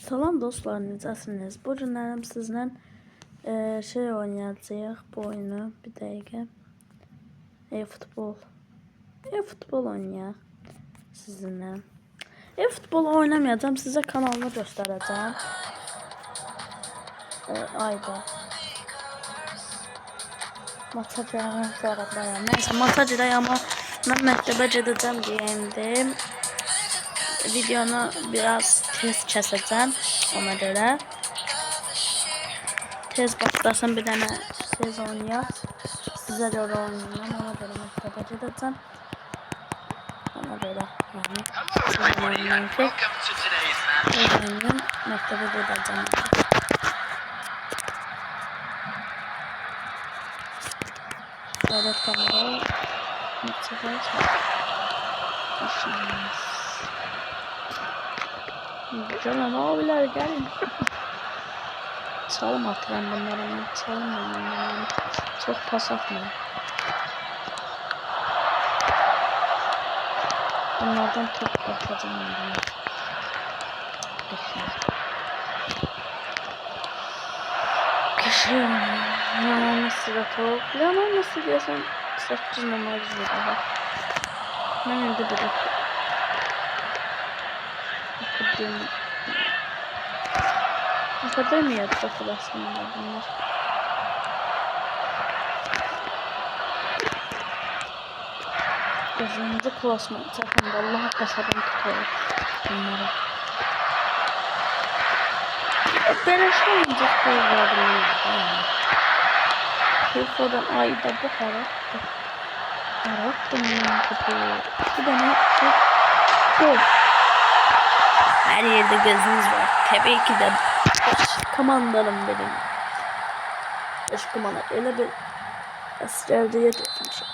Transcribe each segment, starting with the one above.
Salam dostlar, necəsiniz? Bu günlərim sizlə şey oynayacağıq bu oyunu. Bir dəqiqə. E-futbol oynayaq sizinlə. E-futbol oynamayacağım, sizə kanalını göstərəcəm. Ayda. Maça gələn zaraflayam. Neyse, maça girək, amma mən məktəbə gedəcəm deyəndim. Videonu biraz tez kəsəcəm ona görə. Tez başlasın, bir dənə tez oynayaq. Sizə görə oynayacağım, ona görə məktəbə gedəcəm. Ona görə yəni oynayacağım ki, məktəbə gedəcəm. Adet kamera məktəbə işimiz. Canım abiler gelin. Çalım atıram bunlara. Çalım bunlara. Çok pas atmayın. Bunlardan top kapatacağım. Kişiyim. Yaman nasıl da top. Yaman nasıl diyorsan 8 numara daha. Ben önde bırak. Akademiye takıl aslında bunlar. Gözümüzü klasman takımda Allah'a kasadan tutuyor bunları. Beleşe olacak bir varlığı. Türko'dan ayda bu haraktı. Haraktı mı topu? Bir tane top. Her yerde gözünüz var. Tabii ki de komandanım benim. Aşkım ana öyle bir esrarlıya dökmüşüm.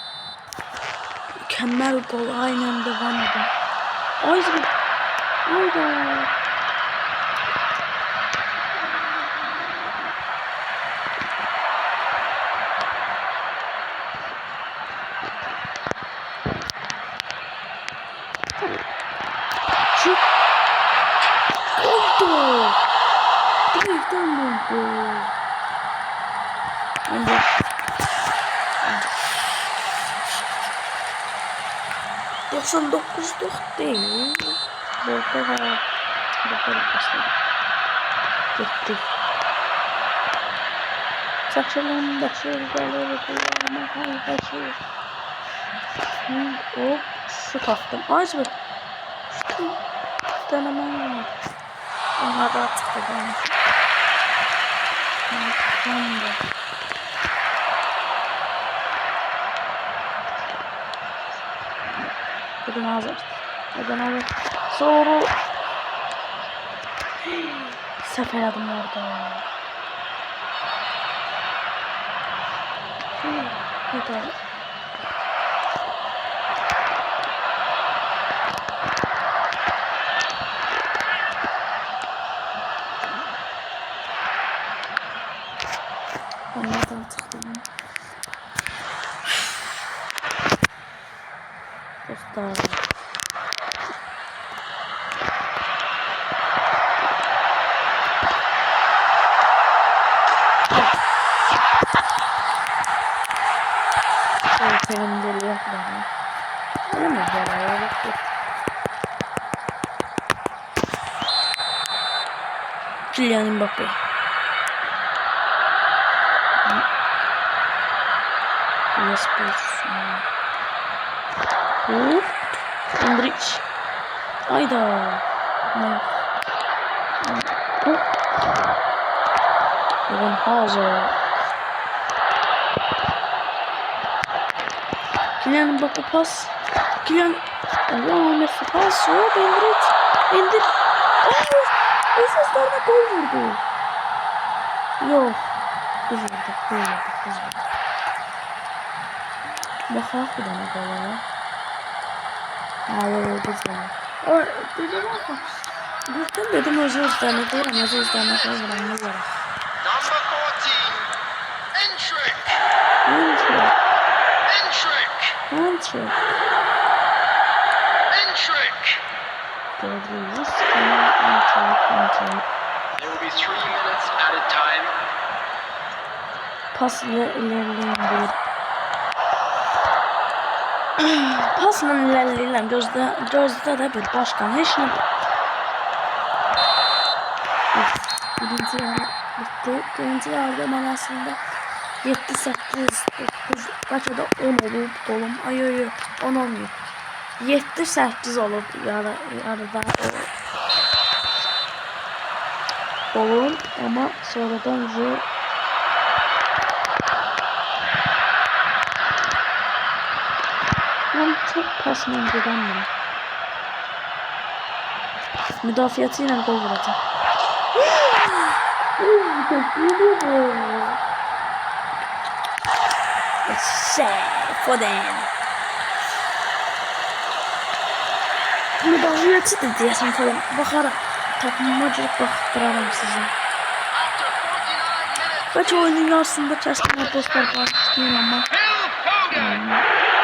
Mükemmel gol aynen devam edin. Ayda. Şut. Oldu. Birden oldu. 99'luk değil. Burada var. Burada başladı. Gitti. Saçlarım başlıyor. Hop. Şut attım. Acaba. Şut denemem var. Onlar da çıktı bana. Bugün hazır. Sonra sefer adım orada. Hadi. Onlardan çıktım. Dostlar. Sevindiriyor bana. Öyle mi böyle? Kylian Mbappé. Yes, please. Endrick. Ayda. Ne? Eden Hazard. Kylian Mbappé pas. Kylian. Allah Messi pas. Hop Endrick. Esaslarına gol vurdu. Yok. Biz vurduk. Bakak bir tane gola. Hayır biz vurduk. Dedim ama. Dedim özür dilemek vuranı var. Number 14, Endrick. görürüz. There will be 3 minutes added time. Pasla ilerleyin deyir. Pasla ilerleyelim. Gözdə də bir başkan. Heç nə. Birinci yarı bitti. Birinci yarıda mən əslində 7, 8, 9, bəlkə də 10 olub dolum. Ay 10 olmuyor. 7, 8 olub yarıda o dolum. Ama sonradan ben çok pasla gidemiyorum. Müdafiatıyla gol vuracak. Foden. Müdafiatı da diyesem Foden. Bakarak takımıma girip baktıraram size. Belki oyunun yarısında kestim o dostlar başlayayım ama.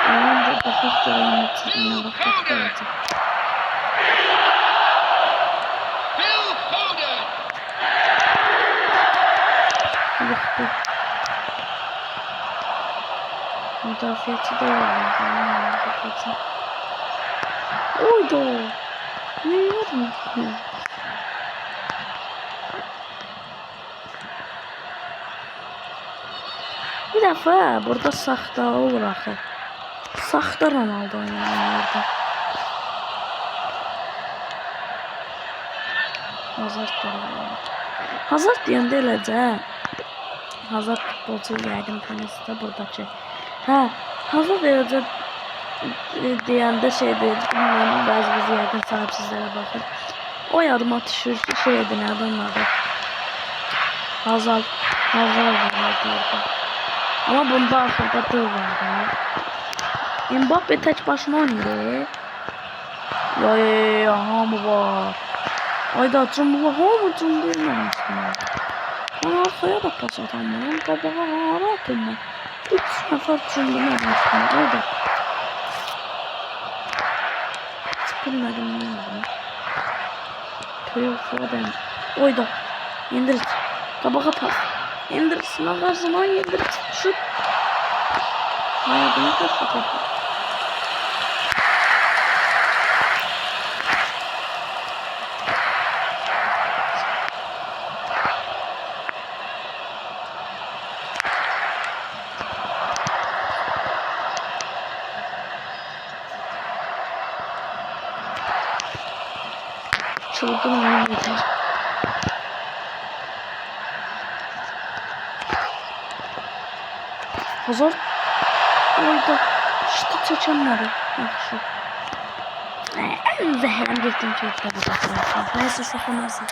Önce bakıp da yöneticiline bakıp da olacak. Yoktu. Müdafiatı da yok. Oydu. Ne yapayım? Bir defa burada saxta olur axı. Saxta Ronaldo oynayırdı. Hazard da. Hazard deyəndə eləcə. Hazard futbolcu yəqin tanısı da buradakı. Hə, Hazard eləcə deyəndə şeydir. Bilmirəm, bəzi yəqin sahibsizlərə baxır. O yadıma düşür ki, şeydir, nədən adı. Hazard var. Ama bunda axırda tır var da. Mbappe tek başına oynuyor. Ya hamı var. Ayda cumhurlu hamı cumhurlamışsın. Ben arkaya da pas atamıyorum. Qabağa hara atım ben. 3 nəfər cumhurlamışsın. Ayda. Bilmədim ne oldu. Phil Foden. Oyda. İndir. Qabağa pas. İndirsin ağzına indirsin. Şut. Hayır bunu kaçırdı. Çılgın oynuyor. Hazır. Orada işte çekenleri. Yaxşı. En zəhləm getdim ki, tabii ki. Neyse, saxlamasın.